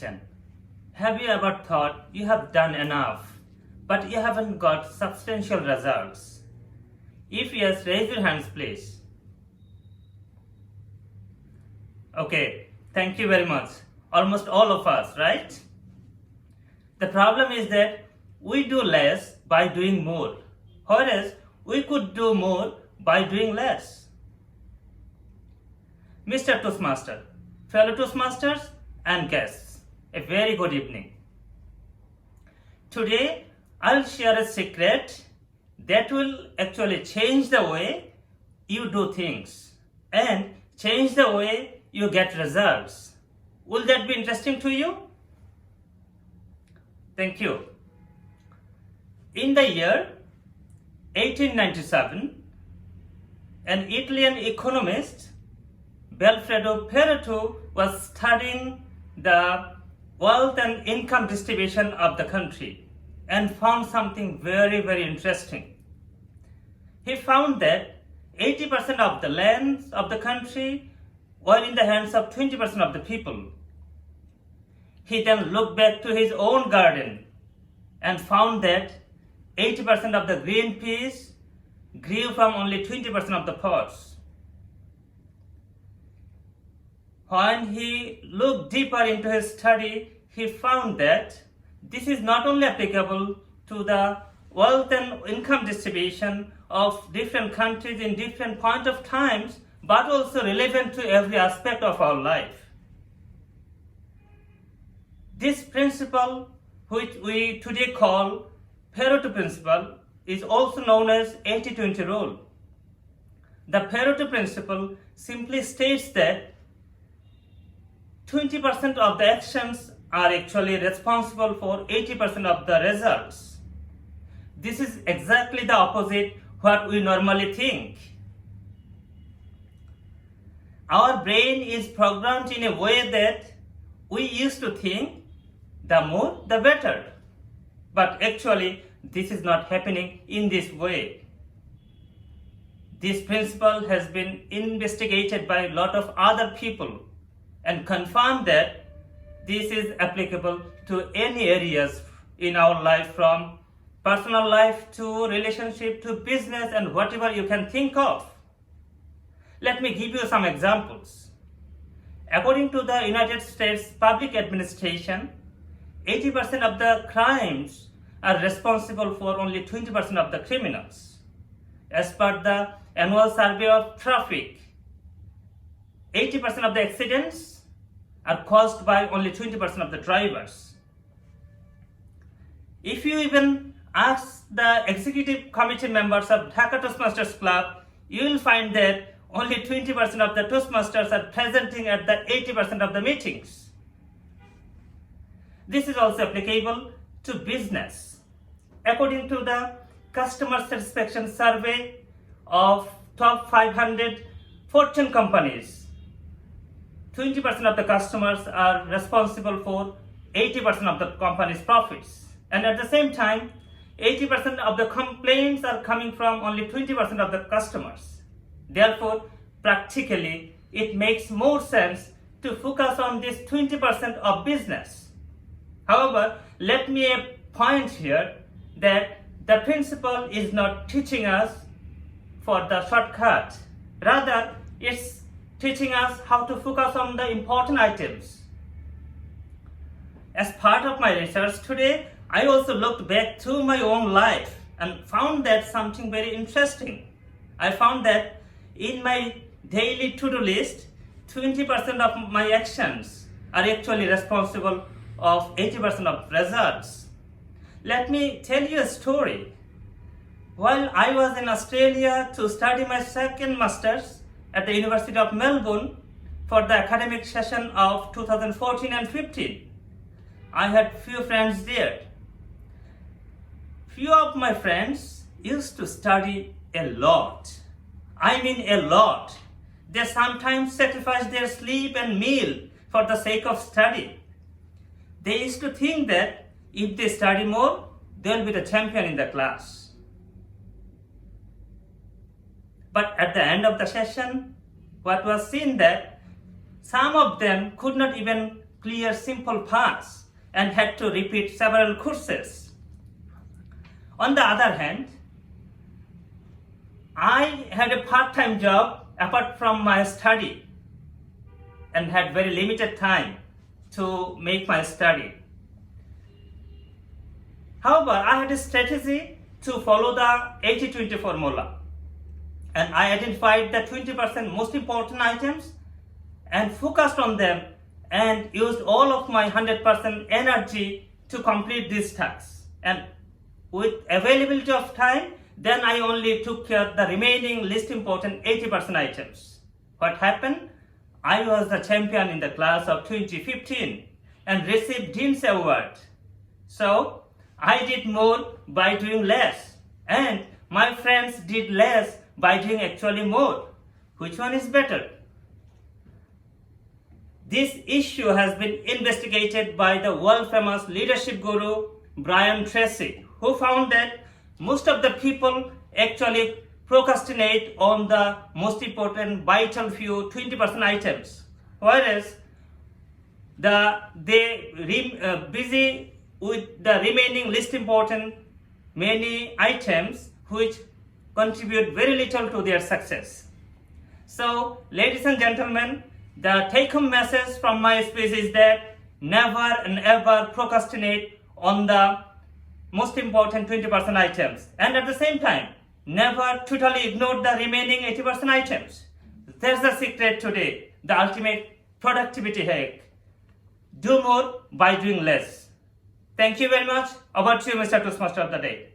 question. Have you ever thought you have done enough, but you haven't got substantial results? If yes, raise your hands, please. Okay, thank you very much. Almost all of us, right? The problem is that we do less by doing more, whereas we could do more by doing less. Mr. Toastmaster, fellow Toastmasters and guests, a very good evening. Today, I'll share a secret that will actually change the way you do things and change the way you get results. Will that be interesting to you? Thank you. In the year 1897, an Italian economist, Alfredo Pareto, was studying the wealth and income distribution of the country and found something very, very interesting. He found that 80% of the lands of the country were in the hands of 20% of the people. He then looked back to his own garden and found that 80% of the green peas grew from only 20% of the pots. When he looked deeper into his study, he found that this is not only applicable to the wealth and income distribution of different countries in different point of times, but also relevant to every aspect of our life. This principle, which we today call Pareto principle, is also known as 80-20 rule. The Pareto principle simply states that 20% of the actions are actually responsible for 80% of the results. This is exactly the opposite what we normally think. Our brain is programmed in a way that we used to think the more the better. But actually, this is not happening in this way. This principle has been investigated by a lot of other people and confirmed that this is applicable to any areas in our life, from personal life to relationship to business and whatever you can think of. Let me give you some examples. According to the United States Public Administration, 80% of the crimes are responsible for only 20% of the criminals. As per the annual survey of traffic, 80% of the accidents are caused by only 20% of the drivers. If you even ask the executive committee members of Dhaka Toastmasters Club, you will find that only 20% of the Toastmasters are presenting at the 80% of the meetings. This is also applicable to business. According to the customer satisfaction survey of top 500 Fortune companies, 20% of the customers are responsible for 80% of the company's profits. And at the same time, 80% of the complaints are coming from only 20% of the customers. Therefore, practically, it makes more sense to focus on this 20% of business. However, let me point here that the principle is not teaching us for the shortcut. Rather, it's teaching us how to focus on the important items. As part of my research today, I also looked back to my own life and found that something very interesting. I found that in my daily to-do list, 20% of my actions are actually responsible of 80% of results. Let me tell you a story. While I was in Australia to study my second master's at the University of Melbourne for the academic session of 2014 and 15, I had few friends there. Few of my friends used to study a lot. I mean a lot. They sometimes sacrificed their sleep and meal for the sake of study. They used to think that if they study more, they'll be the champion in the class. But at the end of the session, what was seen that some of them could not even clear simple paths and had to repeat several courses. On the other hand, I had a part-time job apart from my study and had very limited time to make my study. However, I had a strategy to follow the 80-20 formula, and I identified the 20% most important items and focused on them and used all of my 100% energy to complete these tasks. And with availability of time, then I only took care of the remaining least important 80% items. What happened? I was the champion in the class of 2015 and received Dean's Award. So I did more by doing less, and my friends did less by doing actually more. Which one is better? This issue has been investigated by the world famous leadership guru Brian Tracy, who found that most of the people actually procrastinate on the most important vital few 20% items, whereas they busy with the remaining least important many items which contribute very little to their success. So, ladies and gentlemen, the take-home message from my speech is that never and ever procrastinate on the most important 20% items, and at the same time, never totally ignore the remaining 80% items. That's the secret today, the ultimate productivity hack. Do more by doing less. Thank you very much. Over to you, Mr. Toastmaster of the Day.